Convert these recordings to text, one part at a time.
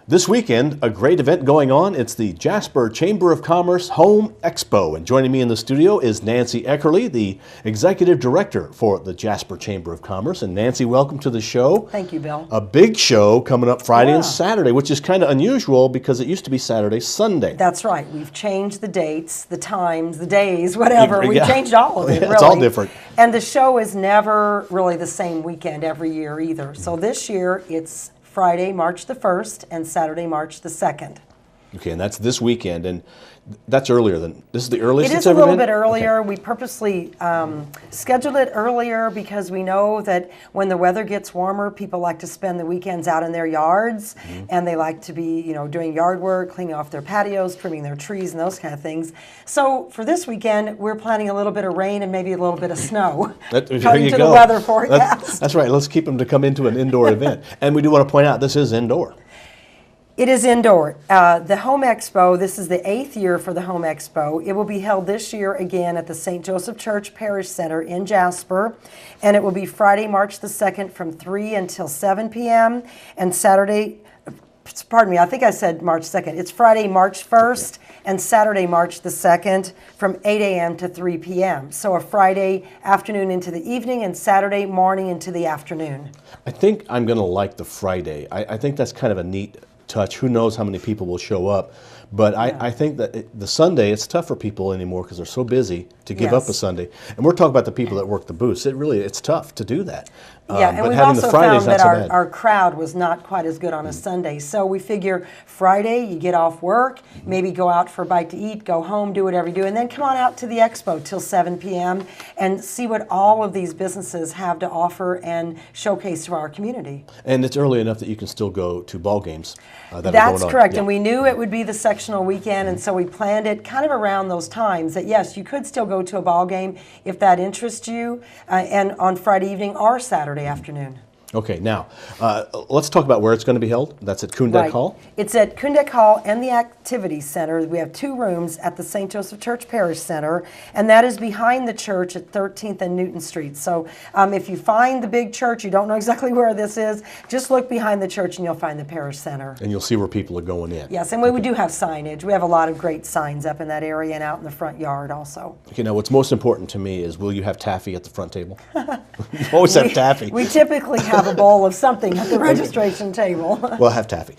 This weekend, a great event going on. It's the Jasper Chamber of Commerce Home Expo. And joining me in the studio is Nancy Eckerle, the Executive Director for the Jasper Chamber of Commerce. And Nancy, welcome to the show. Thank you, Bill. A big show coming up Friday and Saturday, which is kind of unusual because it used to be Saturday, Sunday. That's right. We've changed the dates, the times, the days, whatever. We've changed all of it, really. It's all different. And the show is never really the same weekend every year either. So this year, it's Friday, March the 1st, and Saturday, March the 2nd. Okay, and that's this weekend, and that's earlier than, this is the earliest It it's is a ever little been? bit earlier. Okay. We purposely scheduled it earlier because we know that when the weather gets warmer, people like to spend the weekends out in their yards, and they like to be, doing yard work, cleaning off their patios, trimming their trees, and those kind of things. So for this weekend, we're planning a little bit of rain and maybe a little bit of snow. According to the weather forecast. That's right. Let's keep them to come into an indoor event. And we do want to point out this is indoor. It is indoor. The Home Expo, this is the 8th year for the Home Expo. It will be held this year again at the St. Joseph Church Parish Center in Jasper. And it will be Friday, March the 2nd from 3 until 7 p.m. and Saturday, pardon me, I think I said March 2nd. It's Friday, March 1st and Saturday, March the 2nd from 8 a.m. to 3 p.m. So a Friday afternoon into the evening and Saturday morning into the afternoon. I think I'm going to like the Friday. I think that's kind of a neat touch. Who knows how many people will show up, but I think that the Sunday, it's tough for people anymore because they're so busy to give up a Sunday. And we're talking about the people that work the booths. It's tough to do that. And but we've having also the Fridays, found that not so our crowd was not quite as good on a Sunday. So we figure Friday, you get off work, maybe go out for a bite to eat, go home, do whatever you do, and then come on out to the expo till 7 p.m. and see what all of these businesses have to offer and showcase to our community. And it's early enough that you can still go to ball games that are going on. That's correct, and we knew it would be the sectional weekend, and so we planned it kind of around those times that, yes, you could still go to a ball game if that interests you, and on Friday evening or Saturday afternoon. Okay, now, let's talk about where it's going to be held. That's at Kundeck Hall? It's at Kundeck Hall and the Activity Center. We have 2 rooms at the St. Joseph Church Parish Center, and that is behind the church at 13th and Newton Street. So if you find the big church, you don't know exactly where this is, just look behind the church and you'll find the Parish Center. And you'll see where people are going in. Yes, and we do have signage. We have a lot of great signs up in that area and out in the front yard also. Okay, now what's most important to me is, will you have taffy at the front table? You always have taffy. We typically have a bowl of something at the registration table. We'll have taffy.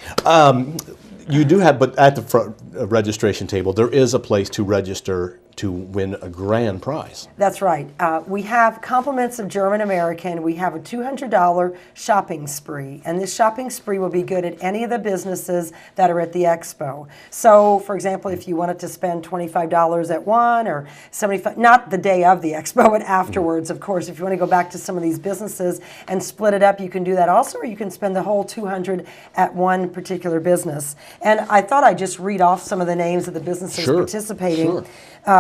You do have, but at the front registration table, there is a place to register to win a grand prize. That's right. We have compliments of German American. We have a $200 shopping spree, and this shopping spree will be good at any of the businesses that are at the expo. So, for example, if you wanted to spend $25 at one or $75, not the day of the expo, but afterwards, of course. If you want to go back to some of these businesses and split it up, you can do that also, or you can spend the whole $200 at one particular business. And I thought I'd just read off some of the names of the businesses participating. Sure.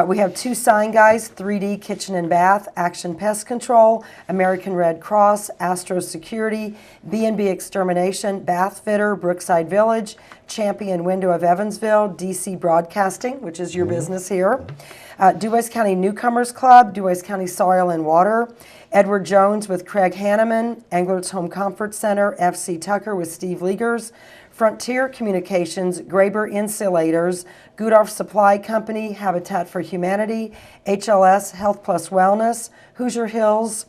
We have 2 sign guys, 3D Kitchen and Bath, Action Pest Control, American Red Cross, Astro Security, B&B Extermination, Bath Fitter, Brookside Village, Champion Window of Evansville, DC Broadcasting, which is your business here, DuBois County Newcomers Club, DuBois County Soil and Water, Edward Jones with Craig Hanneman, Englert's Home Comfort Center, FC Tucker with Steve Liegers, Frontier Communications, Graber Insulators, Gudorf Supply Company, Habitat for Humanity, HLS Health Plus Wellness, Hoosier Hills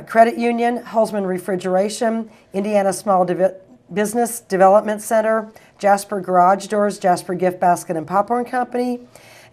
Credit Union, Hulsman Refrigeration, Indiana Small Business Development Center, Jasper Garage Doors, Jasper Gift Basket and Popcorn Company,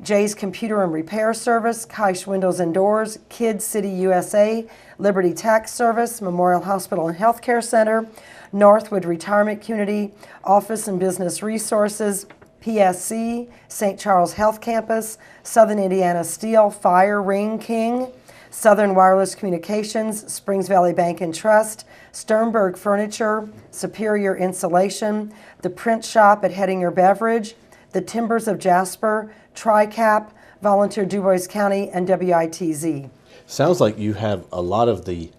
Jay's Computer and Repair Service, Kaish Windows and Doors, Kid City USA, Liberty Tax Service, Memorial Hospital and Healthcare Center, Northwood Retirement Community, Office and Business Resources, PSC, St. Charles Health Campus, Southern Indiana Steel, Fire, Ring King, Southern Wireless Communications, Springs Valley Bank and Trust, Sternberg Furniture, Superior Insulation, The Print Shop at Hettinger Beverage, The Timbers of Jasper, TriCap, Volunteer DuBois County, and WITZ. Sounds like you have a lot of the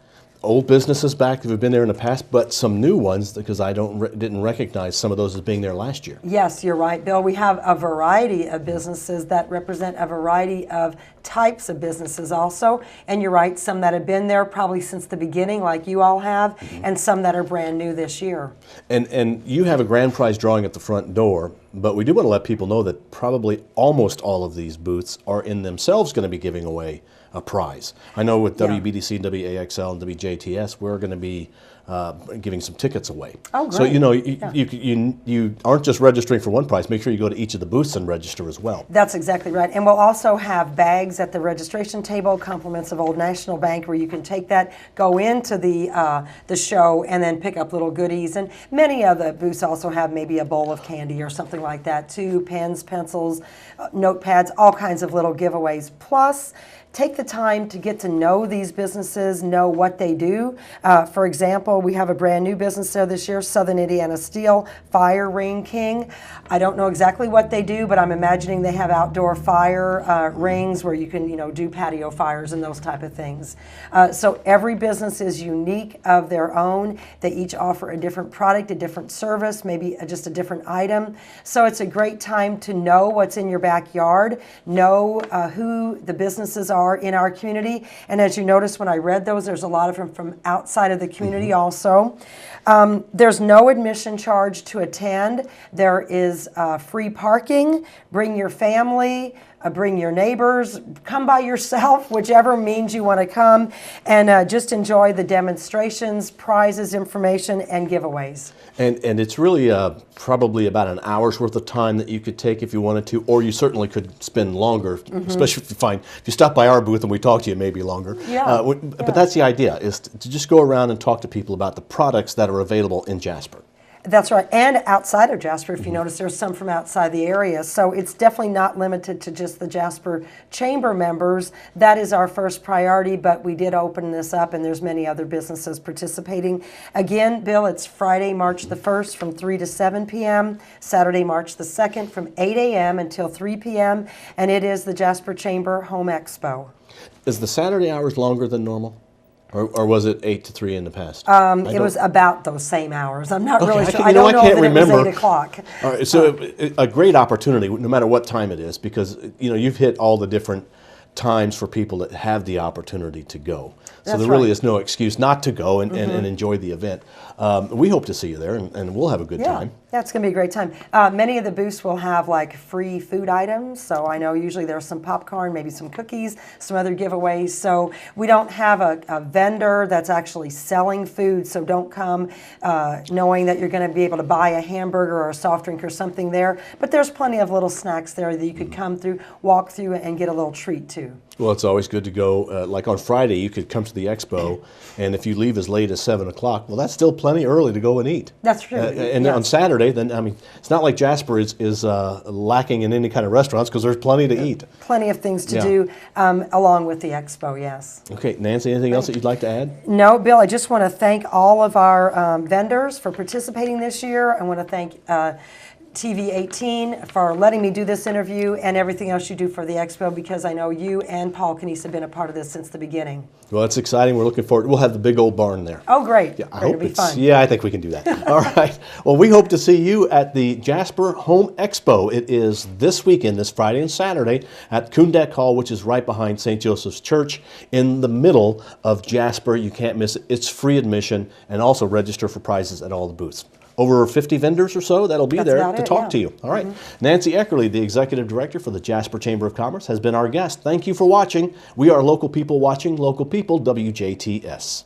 old businesses back that have been there in the past, but some new ones because I didn't recognize some of those as being there last year. Yes, you're right, Bill. We have a variety of businesses that represent a variety of types of businesses also. And you're right, some that have been there probably since the beginning, like you all have, and some that are brand new this year. And you have a grand prize drawing at the front door, but we do want to let people know that probably almost all of these booths are in themselves going to be giving away a prize. I know with WBDC, WAXL, and WJTS, we're going to be giving some tickets away. Oh, great. So you aren't just registering for one prize. Make sure you go to each of the booths and register as well. That's exactly right. And we'll also have bags at the registration table, compliments of Old National Bank, where you can take that, go into the show, and then pick up little goodies. And many of the booths also have maybe a bowl of candy or something like that too, pens, pencils, notepads, all kinds of little giveaways. Plus, take the time to get to know these businesses, know what they do. For example, we have a brand new business there this year, Southern Indiana Steel, Fire Ring King. I don't know exactly what they do, but I'm imagining they have outdoor fire rings where you can, do patio fires and those type of things. So every business is unique of their own. They each offer a different product, a different service, maybe just a different item. So it's a great time to know what's in your backyard, know who the businesses are in our community. And as you notice when I read those, there's a lot of them from outside of the community also. There's no admission charge to attend. There is free parking. Bring your family, bring your neighbors, come by yourself, whichever means you want to come, and just enjoy the demonstrations, prizes, information, and giveaways. And it's really probably about an hour's worth of time that you could take if you wanted to, or you certainly could spend longer, especially if you stop by our booth and we talk to you, maybe longer. Yeah. But that's the idea, is to just go around and talk to people about the products that are available in Jasper. That's right, and outside of Jasper, if you notice, there's some from outside the area. So it's definitely not limited to just the Jasper Chamber members. That is our first priority, but we did open this up, and there's many other businesses participating. Again, Bill, it's Friday, March the 1st from 3 to 7 p.m., Saturday, March the 2nd from 8 a.m. until 3 p.m., and it is the Jasper Chamber Home Expo. Is the Saturday hours longer than normal? Or was it 8 to 3 in the past? It was about those same hours. I'm not really sure. I don't know can't that remember. It was 8 o'clock. All right, so a great opportunity, no matter what time it is, because you've hit all the different times for people that have the opportunity to go. So there really is no excuse not to go and enjoy the event. We hope to see you there, and we'll have a good time. Yeah, it's going to be a great time. Many of the booths will have like free food items. So I know usually there's some popcorn, maybe some cookies, some other giveaways. So we don't have a vendor that's actually selling food. So don't come knowing that you're going to be able to buy a hamburger or a soft drink or something there. But there's plenty of little snacks there that you could come through, walk through, and get a little treat too. Well, it's always good to go. Like on Friday, you could come to the expo, and if you leave as late as 7 o'clock, well, that's still plenty early to go and eat. That's true. And on Saturday, then, I mean, it's not like Jasper is lacking in any kind of restaurants, because there's plenty to eat. Plenty of things to do along with the expo, yes. Okay, Nancy, anything else that you'd like to add? No, Bill, I just want to thank all of our vendors for participating this year. I want to thank TV 18 for letting me do this interview and everything else you do for the expo, because I know you and Paul Canese have been a part of this since the beginning. Well, it's exciting. We're looking forward. We'll have the big old barn there. Oh, great. Yeah, It'll be fun. Yeah, I think we can do that. All right. Well, we hope to see you at the Jasper Home Expo. It is this weekend, this Friday and Saturday, at Kundak Hall, which is right behind St. Joseph's Church in the middle of Jasper. You can't miss it. It's free admission, and also register for prizes at all the booths. Over 50 vendors or so that'll be there to talk to you. All right. Nancy Eckerle, the Executive Director for the Jasper Chamber of Commerce, has been our guest. Thank you for watching. We are Local People Watching Local People, WJTS.